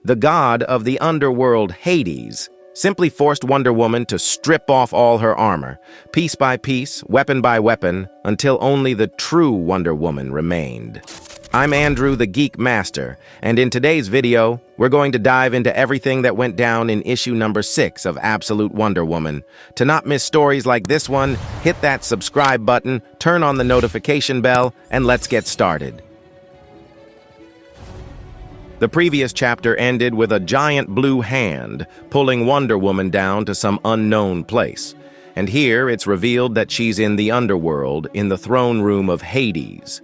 The god of the underworld, Hades, simply forced Wonder Woman to strip off all her armor, piece by piece, weapon by weapon, until only the true Wonder Woman remained. I'm Andrew, the Geek Master, and in today's video, we're going to dive into everything that went down in issue number 6 of Absolute Wonder Woman. To not miss stories like this one, hit that subscribe button, turn on the notification bell, and let's get started. The previous chapter ended with a giant blue hand pulling Wonder Woman down to some unknown place. And here it's revealed that she's in the Underworld, in the throne room of Hades.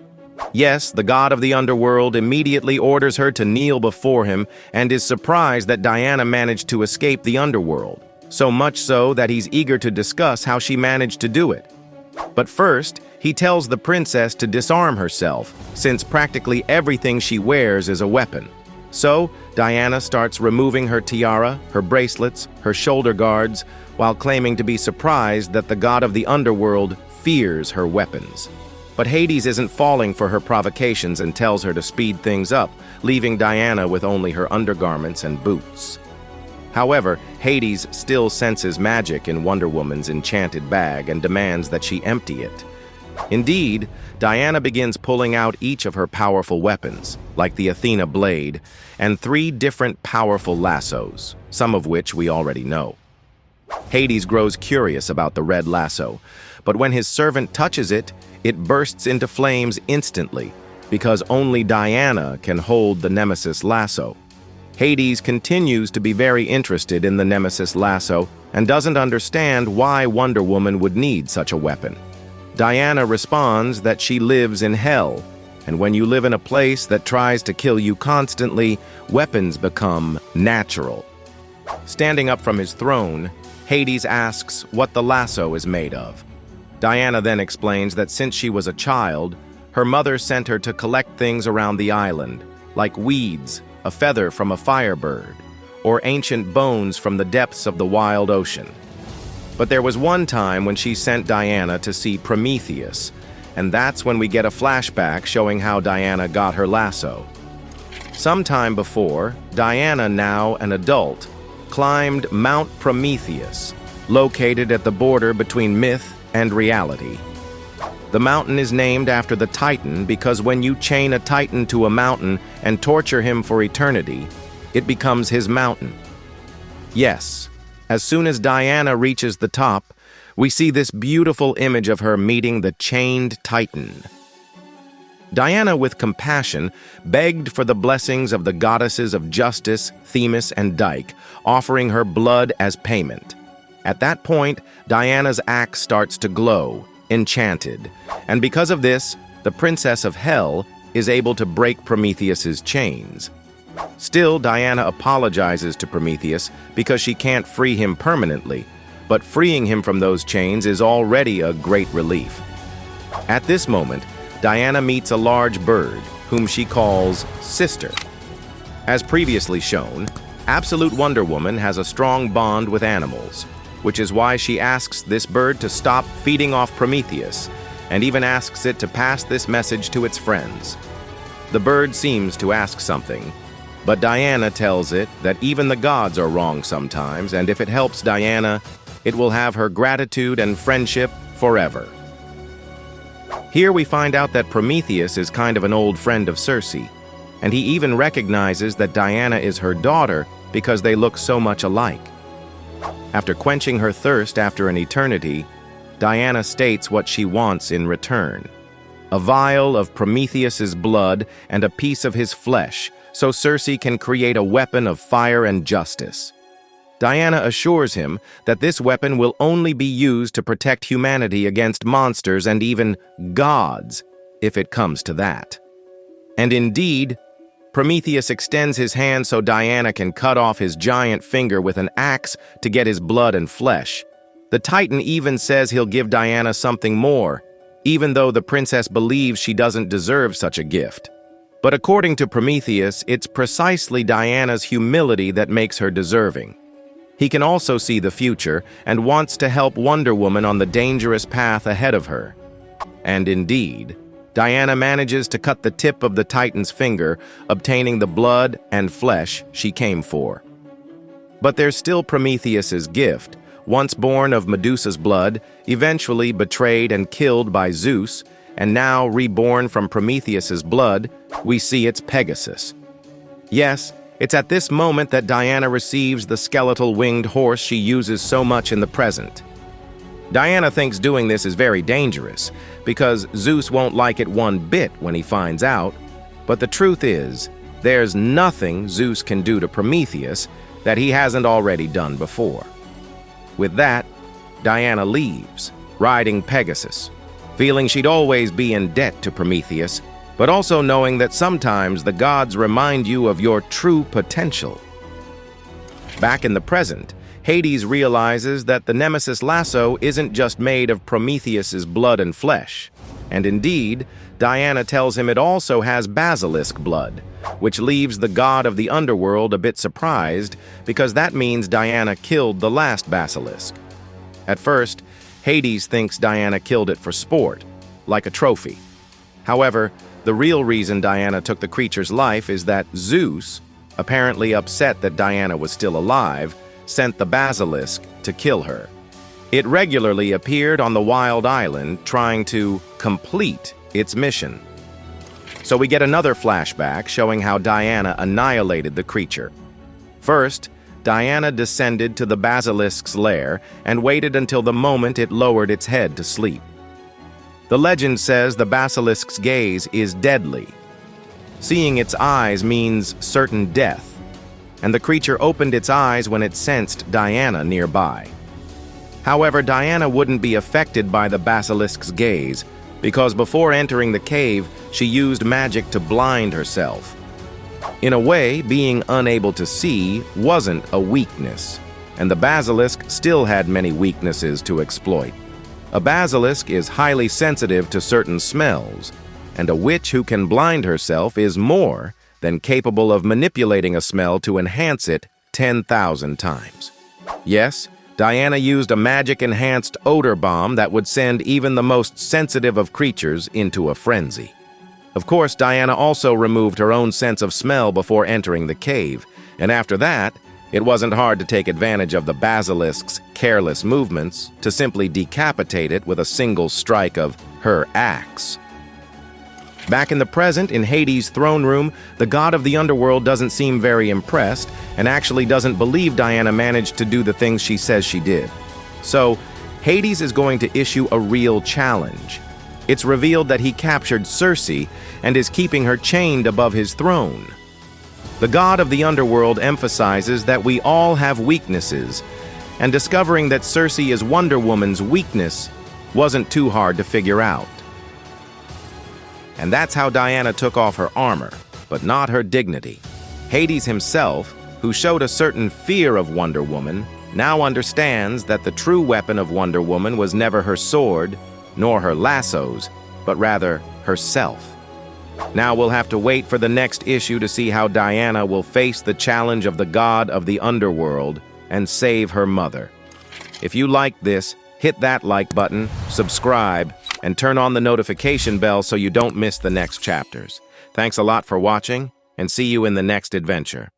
Yes, the god of the Underworld immediately orders her to kneel before him and is surprised that Diana managed to escape the Underworld, so much so that he's eager to discuss how she managed to do it. But first, he tells the princess to disarm herself, since practically everything she wears is a weapon. So, Diana starts removing her tiara, her bracelets, her shoulder guards, while claiming to be surprised that the god of the Underworld fears her weapons. But Hades isn't falling for her provocations and tells her to speed things up, leaving Diana with only her undergarments and boots. However, Hades still senses magic in Wonder Woman's enchanted bag and demands that she empty it. Indeed, Diana begins pulling out each of her powerful weapons, like the Athena blade, and 3 different powerful lassos, some of which we already know. Hades grows curious about the red lasso, but when his servant touches it, it bursts into flames instantly, because only Diana can hold the nemesis lasso. Hades continues to be very interested in the nemesis lasso and doesn't understand why Wonder Woman would need such a weapon. Diana responds that she lives in hell, and when you live in a place that tries to kill you constantly, weapons become natural. Standing up from his throne, Hades asks what the lasso is made of. Diana then explains that since she was a child, her mother sent her to collect things around the island, like weeds, a feather from a firebird, or ancient bones from the depths of the wild ocean. But there was one time when she sent Diana to see Prometheus, and that's when we get a flashback showing how Diana got her lasso. Sometime before, Diana, now an adult, climbed Mount Prometheus, located at the border between myth and reality. The mountain is named after the Titan because when you chain a Titan to a mountain and torture him for eternity, it becomes his mountain. Yes, as soon as Diana reaches the top, we see this beautiful image of her meeting the chained Titan. Diana, with compassion, begged for the blessings of the goddesses of justice, Themis and Dike, offering her blood as payment. At that point, Diana's axe starts to glow, enchanted, and because of this, the Princess of Hell is able to break Prometheus's chains. Still, Diana apologizes to Prometheus because she can't free him permanently, but freeing him from those chains is already a great relief. At this moment, Diana meets a large bird, whom she calls Sister. As previously shown, Absolute Wonder Woman has a strong bond with animals, which is why she asks this bird to stop feeding off Prometheus, and even asks it to pass this message to its friends. The bird seems to ask something, but Diana tells it that even the gods are wrong sometimes, and if it helps Diana, it will have her gratitude and friendship forever. Here we find out that Prometheus is kind of an old friend of Circe, and he even recognizes that Diana is her daughter because they look so much alike. After quenching her thirst after an eternity, Diana states what she wants in return: a vial of Prometheus's blood and a piece of his flesh, so Circe can create a weapon of fire and justice. Diana assures him that this weapon will only be used to protect humanity against monsters and even gods, if it comes to that. And indeed, Prometheus extends his hand so Diana can cut off his giant finger with an axe to get his blood and flesh. The Titan even says he'll give Diana something more, even though the princess believes she doesn't deserve such a gift. But according to Prometheus, it's precisely Diana's humility that makes her deserving. He can also see the future and wants to help Wonder Woman on the dangerous path ahead of her. And indeed, Diana manages to cut the tip of the Titan's finger, obtaining the blood and flesh she came for. But there's still Prometheus's gift, once born of Medusa's blood, eventually betrayed and killed by Zeus, and now reborn from Prometheus's blood. We see it's Pegasus. Yes, it's at this moment that Diana receives the skeletal winged horse she uses so much in the present. Diana thinks doing this is very dangerous, because Zeus won't like it one bit when he finds out, but the truth is, there's nothing Zeus can do to Prometheus that he hasn't already done before. With that, Diana leaves, riding Pegasus, feeling she'd always be in debt to Prometheus, but also knowing that sometimes the gods remind you of your true potential. Back in the present, Hades realizes that the nemesis lasso isn't just made of Prometheus's blood and flesh, and indeed, Diana tells him it also has basilisk blood, which leaves the god of the underworld a bit surprised because that means Diana killed the last basilisk. At first, Hades thinks Diana killed it for sport, like a trophy. However, the real reason Diana took the creature's life is that Zeus, apparently upset that Diana was still alive, sent the basilisk to kill her. It regularly appeared on the wild island trying to complete its mission. So we get another flashback showing how Diana annihilated the creature. First, Diana descended to the basilisk's lair and waited until the moment it lowered its head to sleep. The legend says the basilisk's gaze is deadly. Seeing its eyes means certain death, and the creature opened its eyes when it sensed Diana nearby. However, Diana wouldn't be affected by the basilisk's gaze, because before entering the cave, she used magic to blind herself. In a way, being unable to see wasn't a weakness, and the basilisk still had many weaknesses to exploit. A basilisk is highly sensitive to certain smells, and a witch who can blind herself is more than capable of manipulating a smell to enhance it 10,000 times. Yes, Diana used a magic-enhanced odor bomb that would send even the most sensitive of creatures into a frenzy. Of course, Diana also removed her own sense of smell before entering the cave, and after that, it wasn't hard to take advantage of the basilisk's careless movements to simply decapitate it with a single strike of her axe. Back in the present, in Hades' throne room, the god of the underworld doesn't seem very impressed and actually doesn't believe Diana managed to do the things she says she did. So, Hades is going to issue a real challenge. It's revealed that he captured Circe and is keeping her chained above his throne. The god of the underworld emphasizes that we all have weaknesses, and discovering that Circe is Wonder Woman's weakness wasn't too hard to figure out. And that's how Diana took off her armor, but not her dignity. Hades himself, who showed a certain fear of Wonder Woman, now understands that the true weapon of Wonder Woman was never her sword, nor her lassos, but rather herself. Now we'll have to wait for the next issue to see how Diana will face the challenge of the god of the underworld and save her mother. If you liked this, hit that like button, subscribe, and turn on the notification bell so you don't miss the next chapters. Thanks a lot for watching, and see you in the next adventure.